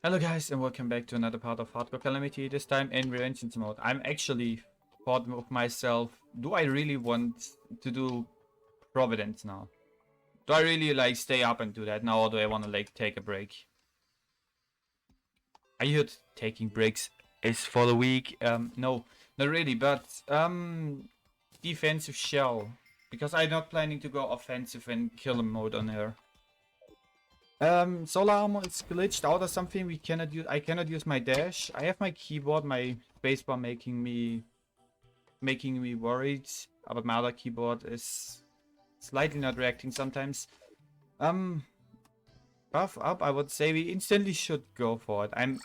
Hello guys and welcome back to another part of Hrdcore Calamity, this time in Revengence mode. I'm actually thought of myself, do I really want to do Providence now? Do I really like stay up and do that now, or do I want to like take a break? I heard taking breaks is for the weak. No, not really, but defensive shell. Because I'm not planning to go offensive and kill mode on her. Solar armor is glitched out or something. We cannot use. I cannot use my dash. I have my keyboard, my spacebar making me worried. But my other keyboard is slightly not reacting sometimes. Buff up. I would say we instantly should go for it. I'm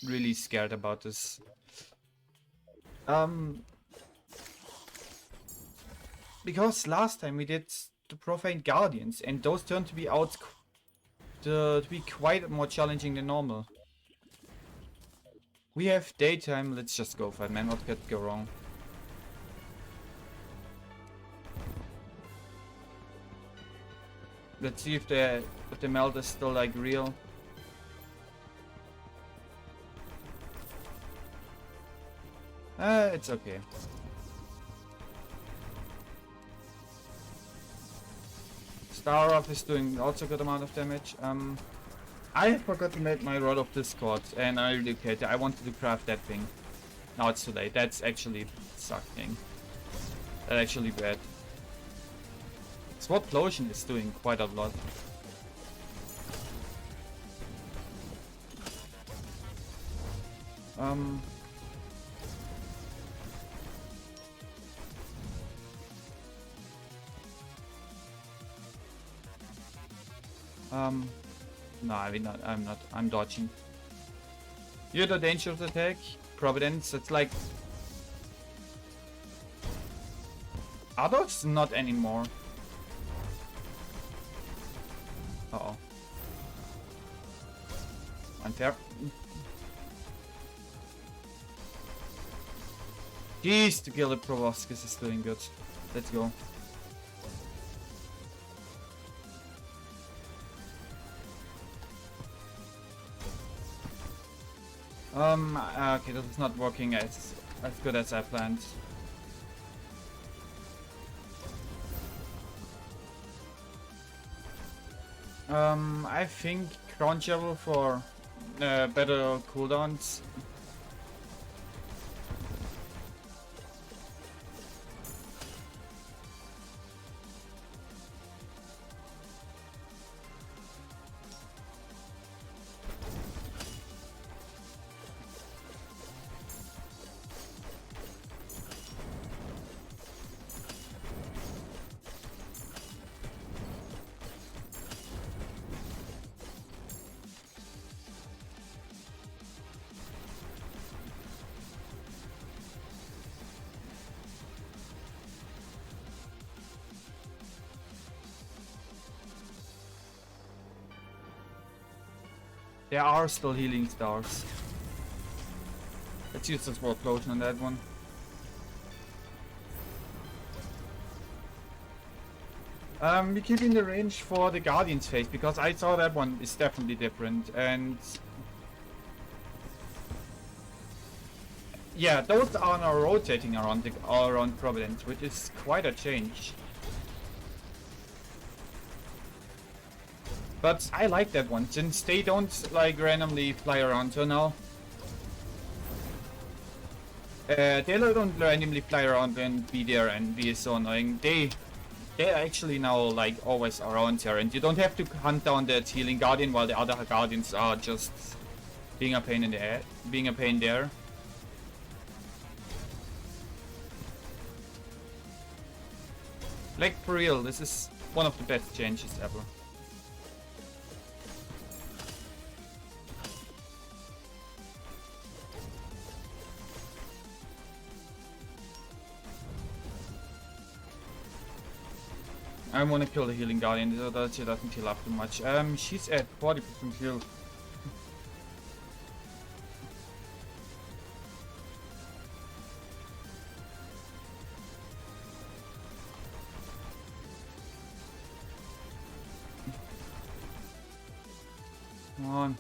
really scared about this. Because last time we did the Profaned Guardians, and those turned to be out. To be quite more challenging than normal. We have daytime, let's just go for it, man. What could go wrong? Let's see if the melt is still like real. It's okay. Star Up is doing also a good amount of damage. I forgot to make my Rod of Discord, and I really cared. I wanted to craft that thing. Now it's too late. That's actually sucking. That's actually bad. Sword Lotion is doing quite a lot. No, I mean not. I'm not. I'm dodging. You're the dangerous attack, Providence. It's like. Are those not anymore? Uh oh. Unfair. Jeez, to kill the Proboscis is doing good. Let's go. Okay, this is not working as good as I planned. I think Crown Shovel for better cooldowns. There are still healing stars. Let's use the Sword Lotion on that one. We keep in the range for the Guardian's phase because I saw that one is definitely different, and yeah, those are now rotating around Providence, which is quite a change. But I like that one, since they don't like randomly fly around. So now they don't randomly fly around and be there and be so annoying. They're actually now like always around here, and you don't have to hunt down that healing guardian while the other guardians are just being a pain in the air, being a pain there. Like for real, this is one of the best changes ever. I want to kill the healing guardian so that she doesn't heal up too much. She's at 40% heal. Come on.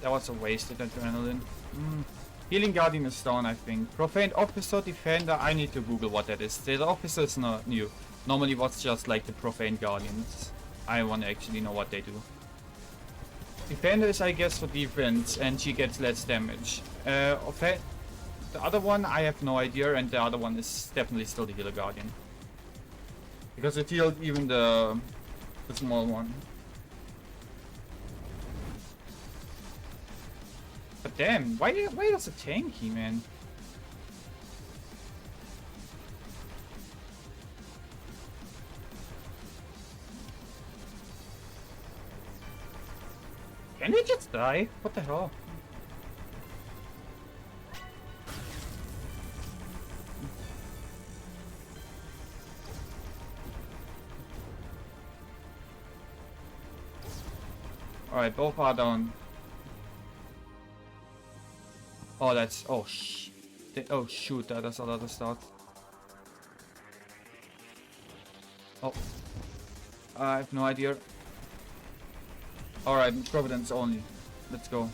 That was a wasted adrenaline. Healing Guardian is down, I think. Profaned Officer Defender, I need to Google what that is. The officer is not new. Normally was just like the Profaned Guardians. I want to actually know what they do. Defender is, I guess, for defense, and she gets less damage. The other one, I have no idea, and the other one is definitely still the Healer Guardian. Because it healed even the small one. But damn, why does it tanky, man? Can they just die? What the hell? Alright, both are down. Oh, that's... Oh, oh, shoot, that's a lot of stuff. Oh. I have no idea. Alright, Providence only. Let's go.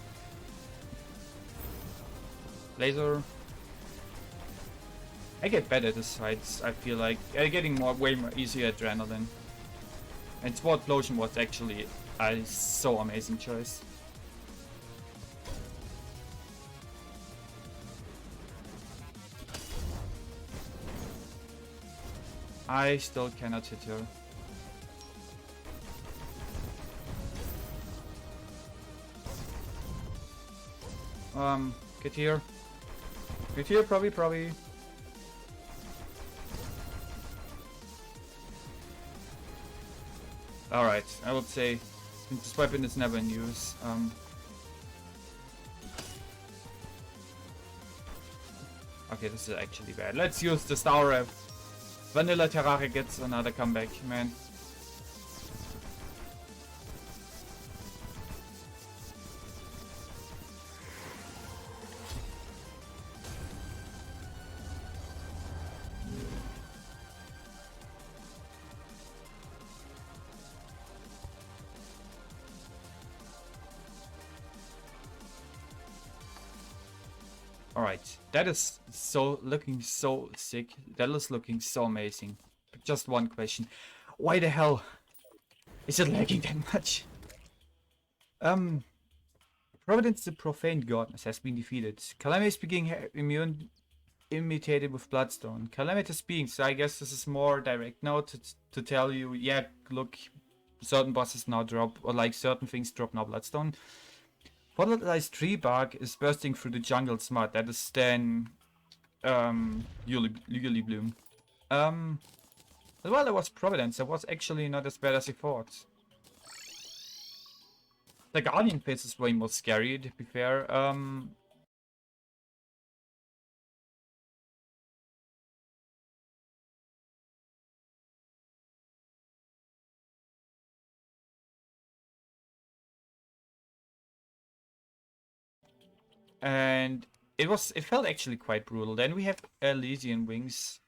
Laser. I get better at this fights, I feel like. I'm getting way more easier adrenaline. And Sword Explosion was actually a so amazing choice. I still cannot hit her. Get here. Get here, probably. Alright, I would say this weapon is never in use. Okay, this is actually bad. Let's use the Star Rep. Vanilla Terraria gets another comeback, man. Alright, that is looking so sick. That is looking so amazing. But just one question. Why the hell is it lagging that much? Providence the Profaned Goddess has been defeated. Calamity is being immune imitated with Bloodstone. Calamity is being, so I guess this is more direct now to tell you, yeah, look, certain bosses now drop, or like certain things drop now Bloodstone. Volatilized tree bark is bursting through the jungle smart. That is then Legally Bloom. Well, there was Providence. That was actually not as bad as I thought. The Guardian phase is way more scary, to be fair. And it felt actually quite brutal. Then we have Elysian Wings,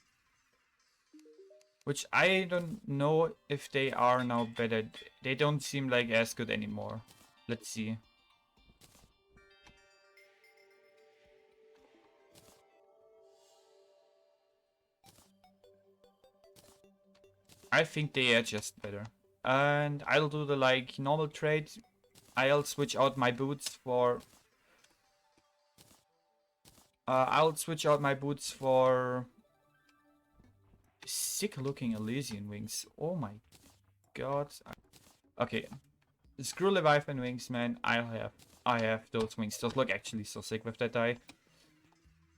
which I don't know if they are now better. They don't seem like as good anymore. Let's see. I think they are just better. And I'll do the like normal trade. I'll switch out my boots for sick looking Elysian Wings. Oh my god. Okay. Screw Leviathan Wings, man. I have those wings. Those look actually so sick with that die.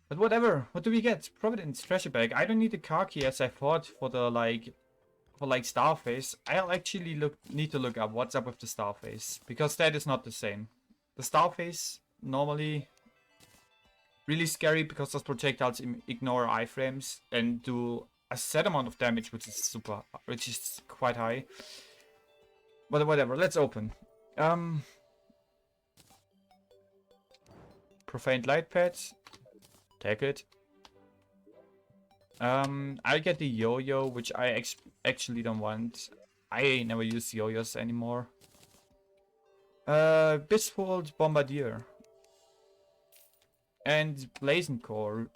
But whatever. What do we get? Providence treasure bag. I don't need the car key as I thought for the like Starface. I'll actually need to look up what's up with the Starface, because that is not the same. The Starface normally really scary because those projectiles ignore iframes and do a set amount of damage, which is quite high. But whatever, let's open. Profaned light pads. Take it. I get the yo-yo, which I actually don't want. I never use yo-yos anymore. Bisfold Bombardier. And Blazing Core.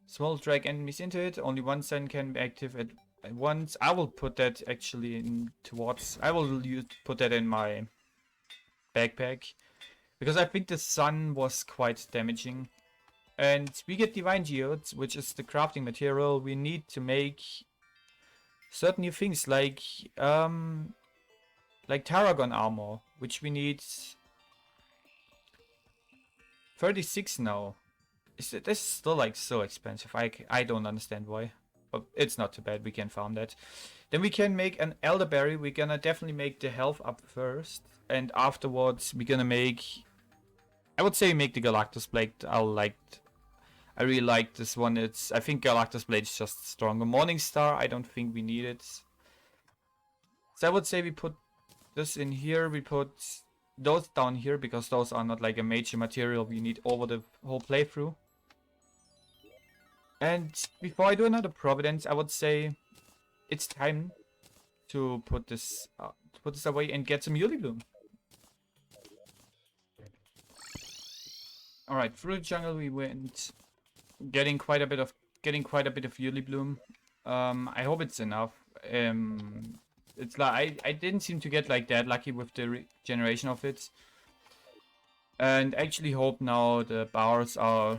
Small drag enemies into it. Only one sun can be active at once. I will put that actually in towards. I will put that in my backpack. Because I think the sun was quite damaging. And we get Divine Geodes, which is the crafting material we need to make certain new things like Tarragon armor, which we need 36 now. This is still like so expensive. I don't understand why. But it's not too bad, we can farm that. Then we can make an elderberry. We're gonna definitely make the health up first. And afterwards we're gonna make, I would say make the Galactus Blade. I really like this one. I think Galactus Blade is just stronger. Morningstar, I don't think we need it. So I would say we put this in here. We put those down here because those are not like a major material we need over the whole playthrough. And before I do another Providence, I would say it's time to put this away and get some Yuli Bloom. All right, through the jungle we went, getting quite a bit of Yuli Bloom. I hope it's enough. It's like I didn't seem to get like that lucky with the regeneration of it. And actually hope now the bars are,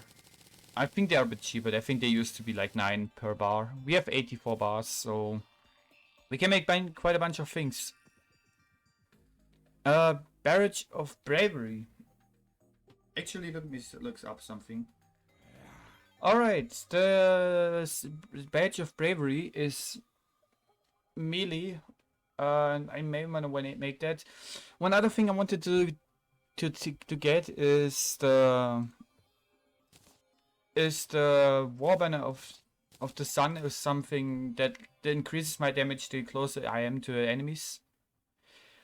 I think they are a bit cheaper. I think they used to be like 9 per bar. We have 84 bars, so we can make quite a bunch of things. Barrage of Bravery. Actually, let me look up something. Alright, the Badge of Bravery is melee. And I may want to make that. One other thing I wanted to get is the War Banner of the Sun. Is something that increases my damage the closer I am to the enemies.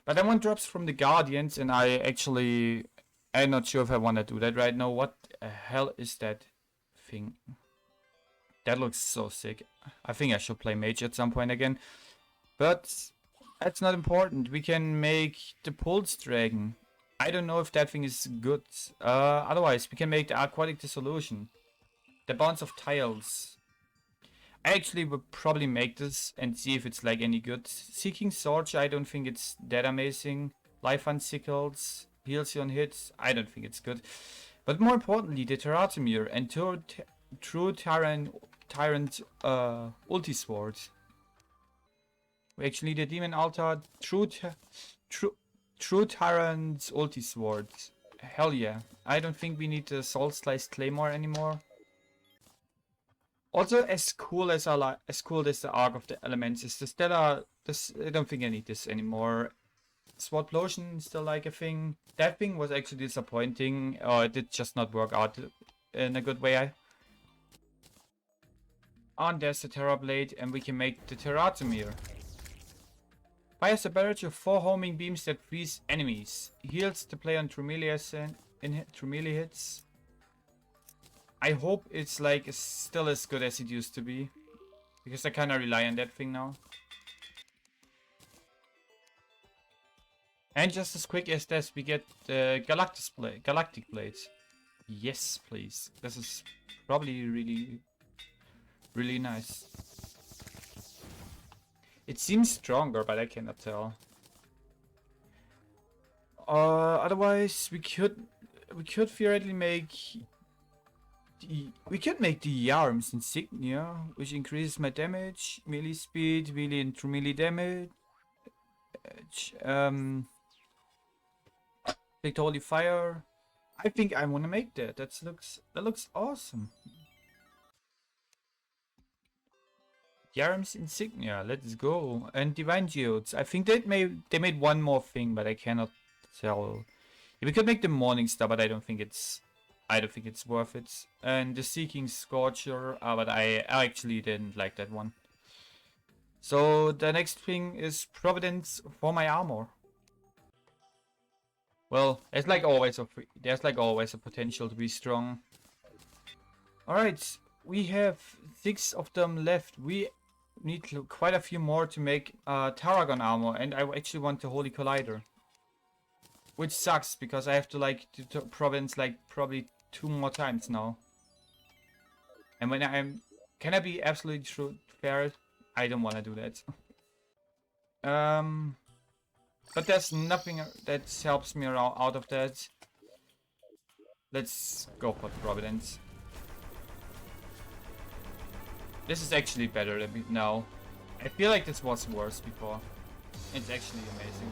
But I want drops from the Guardians, and I'm not sure if I want to do that right now. What the hell is that thing? That looks so sick. I think I should play Mage at some point again. But that's not important. We can make the Pulse Dragon. I don't know if that thing is good. Otherwise, we can make the Aquatic Dissolution. The Bounce of Tiles. I actually would probably make this and see if it's like any good. Seeking Sorge, I don't think it's that amazing. Life on Sickles, heals you on hits, I don't think it's good. But more importantly, the Terratomir and True Tyrant Ulti Sword. We actually need a Demon Altar, True Tyrant's Ulti Sword. Hell yeah. I don't think we need the Soul Sliced Claymore anymore. Also, as cool as the Arc of the Elements is, the Stellar, I don't think I need this anymore. Sword Lotion is still like a thing. That thing was actually disappointing, or it did just not work out in a good way. And there's the Terra Blade, and we can make the Terratomir. Fires a barrage of 4 homing beams that freeze enemies. Heals the player on true melee hits. I hope it's like still as good as it used to be, because I kinda rely on that thing now. And just as quick as this, we get the Galactic Blade. Yes, please. This is probably really nice. It seems stronger, but I cannot tell. Otherwise, we could theoretically make the Yarm's Insignia, which increases my damage, melee speed, melee and true melee damage. Big Holy Fire. I think I want to make that. That looks awesome. Yarm's Insignia, let's go. And Divine Geodes. I think they made one more thing, but I cannot tell. Yeah, we could make the Morningstar, but I don't think it's worth it. And the Seeking Scorcher, but I actually didn't like that one. So the next thing is Providence for my armor. Well, there's like always a potential to be strong. Alright, we have 6 of them left. We need quite a few more to make Tarragon armor, and I actually want the Holy Collider. Which sucks, because I have to like to Providence like probably 2 more times now. And when can I be absolutely fair? I don't want to do that. But there's nothing that helps me out of that. Let's go for Providence. This is actually better than now. I feel like this was worse before. It's actually amazing.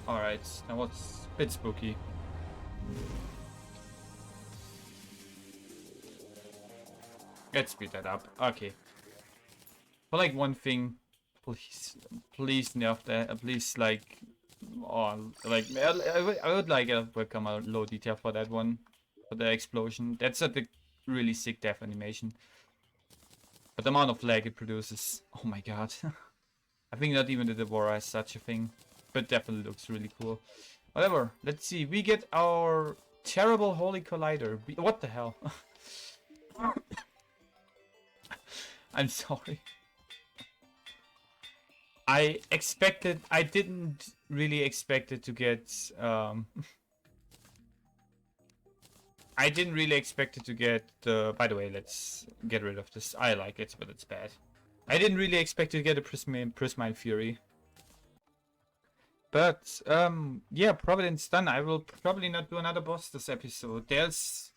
Alright, that was a bit spooky. Let's speed that up. Okay. For like one thing, please nerf that. Please like, like I would like a welcome a low detail for that one, for the explosion. That's a really sick death animation. But the amount of lag it produces, oh my god. I think not even the Devourer has such a thing. But definitely looks really cool. Whatever, let's see. We get our terrible Holy Collider. What the hell? I'm sorry. I didn't really expect it to get, I didn't really expect it to get the, by the way, let's get rid of this. I like it, but it's bad. I didn't really expect to get a Prismine Fury. But, yeah, Providence done. I will probably not do another boss this episode. There's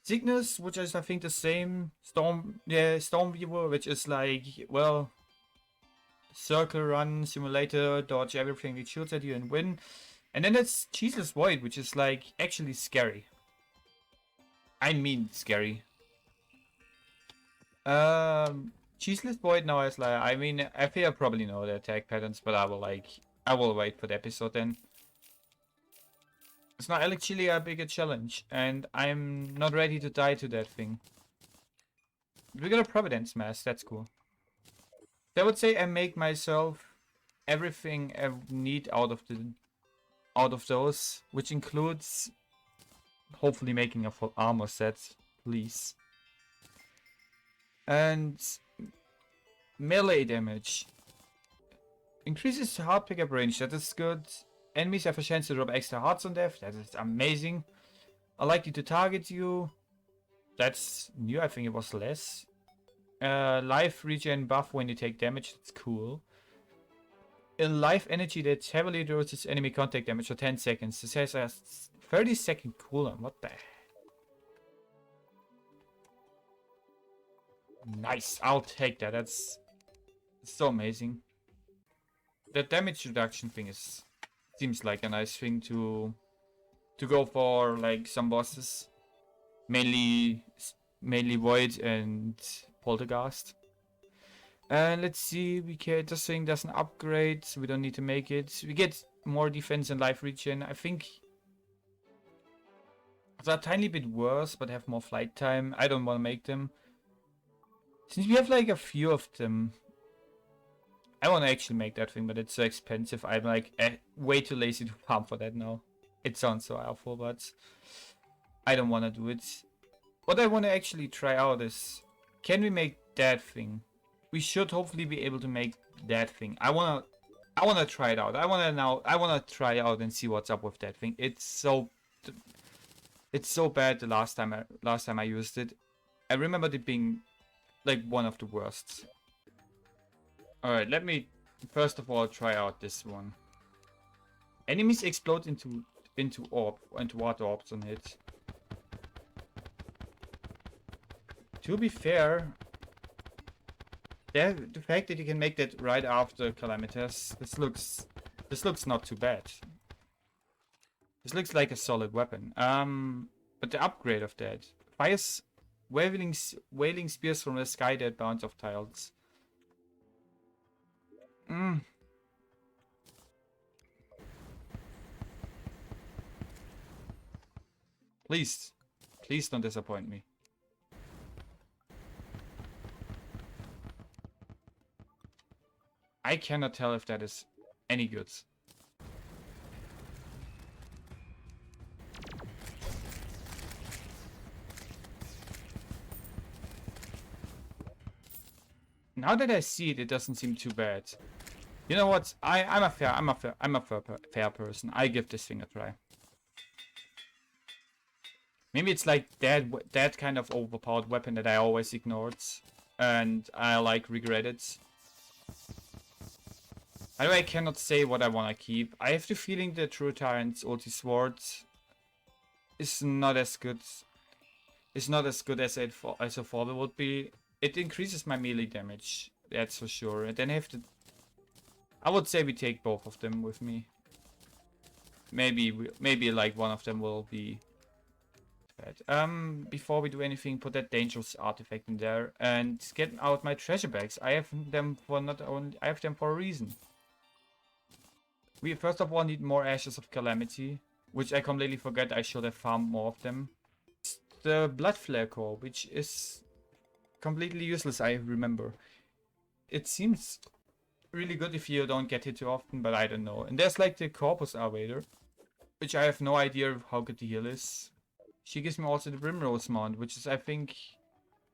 Cygnus, which is, I think, the same Stormweaver, which is like, well, circle run, simulator, dodge everything it shoots at you and win. And then it's Jesus Void, which is like actually scary. I mean scary. Cheeseless Void now is like, I mean, I think I probably know the attack patterns, but I will wait for the episode then. It's not actually a bigger challenge, and I'm not ready to die to that thing. We got a Providence Mask, that's cool. So I would say I make myself everything I need out of those, which includes hopefully making a full armor set, please. And melee damage. Increases heart pickup range, that is good. Enemies have a chance to drop extra hearts on death, that is amazing. Unlikely to target you, that's new, I think it was less. Life regen buff when you take damage, that's cool. A life energy that heavily reduces enemy contact damage for 10 seconds. This has a 30-second cooldown, what the heck? Nice, I'll take that, that's so amazing. The damage reduction thing seems like a nice thing to go for, like some bosses, mainly Void and Poltergeist. And let's see, this thing doesn't upgrade, so we don't need to make it. We get more defense and life regen. I think they're a tiny bit worse, but have more flight time. I don't want to make them. Since we have like a few of them, I want to actually make that thing, but it's so expensive. I'm like way too lazy to farm for that now. It sounds so awful, but I don't want to do it. What I want to actually try out is, can we make that thing? We should hopefully be able to make that thing. I wanna try it out. I wanna try it out and see what's up with that thing. It's so bad the last time I used it. I remember it being like one of the worst. Alright, let me first of all try out this one. Enemies explode into water orbs on hit. To be fair, the fact that you can make that right after Calamitas, this looks not too bad. This looks like a solid weapon. But the upgrade of that fires wailing spears from the sky that bounce off tiles. Please don't disappoint me. I cannot tell if that is any good. Now that I see it, it doesn't seem too bad. You know what? I'm a fair person. I give this thing a try. Maybe it's like that kind of overpowered weapon that I always ignored, and I like regret it. I cannot say what I want to keep. I have the feeling that True Tyrant's ulti sword is not as good. It's not as good as a Fall would be. It increases my melee damage, that's for sure. And then I would say we take both of them with me. Maybe like one of them will be bad. Before we do anything, put that dangerous artifact in there and get out my treasure bags. I have them for a reason. We first of all need more ashes of Calamity, which I completely forget. I should have farmed more of them. It's the blood flare core, which is completely useless, I remember. It seems really good if you don't get hit too often, but I don't know. And there's like the Corpus Arvader, which I have no idea how good the heal is. She gives me also the Brimrose mount, which is, I think,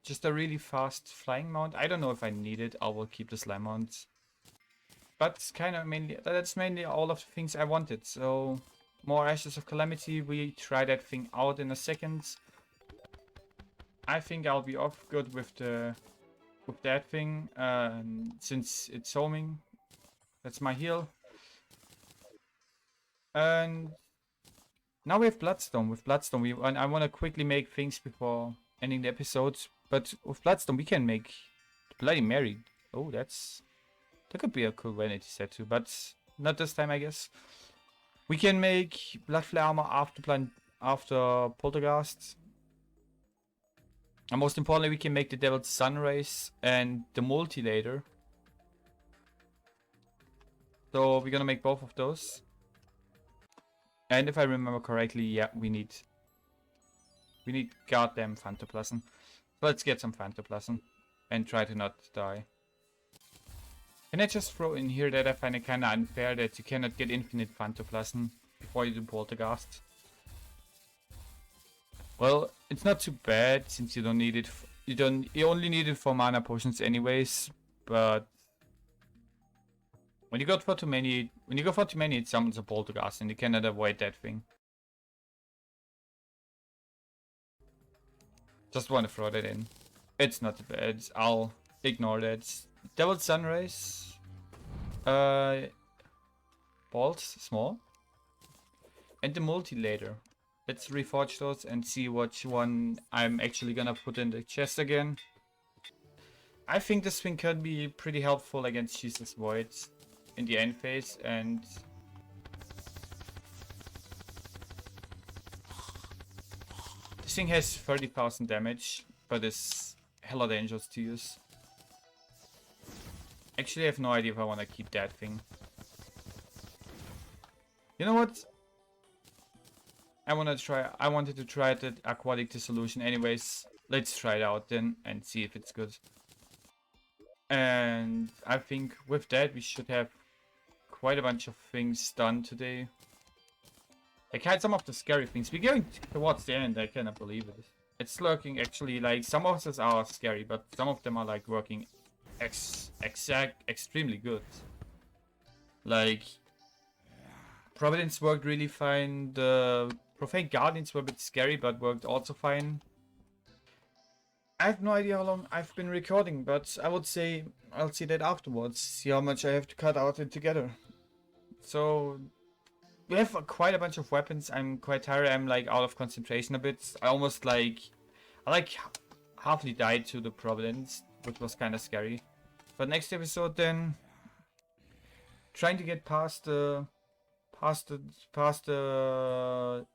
just a really fast flying mount. I don't know if I need it. I will keep the slime mount. But that's mainly all of the things I wanted. So, more Ashes of Calamity. We try that thing out in a second. I think I'll be off good with that thing, since it's homing. That's my heal. And now we have Bloodstone. With Bloodstone, I want to quickly make things before ending the episode. But with Bloodstone, we can make Bloody Mary. Oh, that could be a cool vanity set too, but not this time, I guess. We can make Blood Flare armor after Poltergeist. And most importantly, we can make the Devil's Sun Rays and the Multilater. So we're gonna make both of those. And if I remember correctly, yeah, we need goddamn Phantoplasm. So let's get some Phantoplasm and try to not die. Can I just throw in here that I find it kinda unfair that you cannot get infinite Phantoplasm before you do Poltergeist? Well, it's not too bad since you don't need it. You only need it for mana potions anyways, but When you go for too many, it summons a poltergeist, and you cannot avoid that thing. Just want to throw that in. It's not bad. I'll ignore that. Devil's Sunrays. Balls, small. And the multi later. Let's reforge those and see which one I'm actually gonna put in the chest again. I think this thing can be pretty helpful against Jesus Voids in the end phase, and this thing has 30,000 damage, but is hella dangerous to use. Actually, I have no idea if I want to keep that thing. You know what? I wanted to try the aquatic dissolution anyways. Let's try it out then and see if it's good. And I think with that we should have quite a bunch of things done today. Like had some of the scary things. We're going towards the end, I cannot believe it. It's lurking actually, like some of us are scary, but some of them are like working extremely good. Like Providence worked really fine. The Profaned Guardians were a bit scary, but worked also fine. I have no idea how long I've been recording, but I would say I'll see that afterwards. See how much I have to cut out altogether. So we have quite a bunch of weapons. I'm quite tired. I'm like out of concentration a bit. I halfly died to the Providence, which was kind of scary. But next episode then, trying to get past the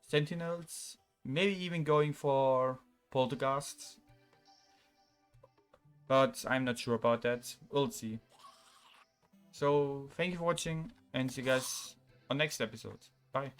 Sentinels, maybe even going for Poltergeists. But I'm not sure about that. We'll see. So thank you for watching and see you guys on next episode. Bye.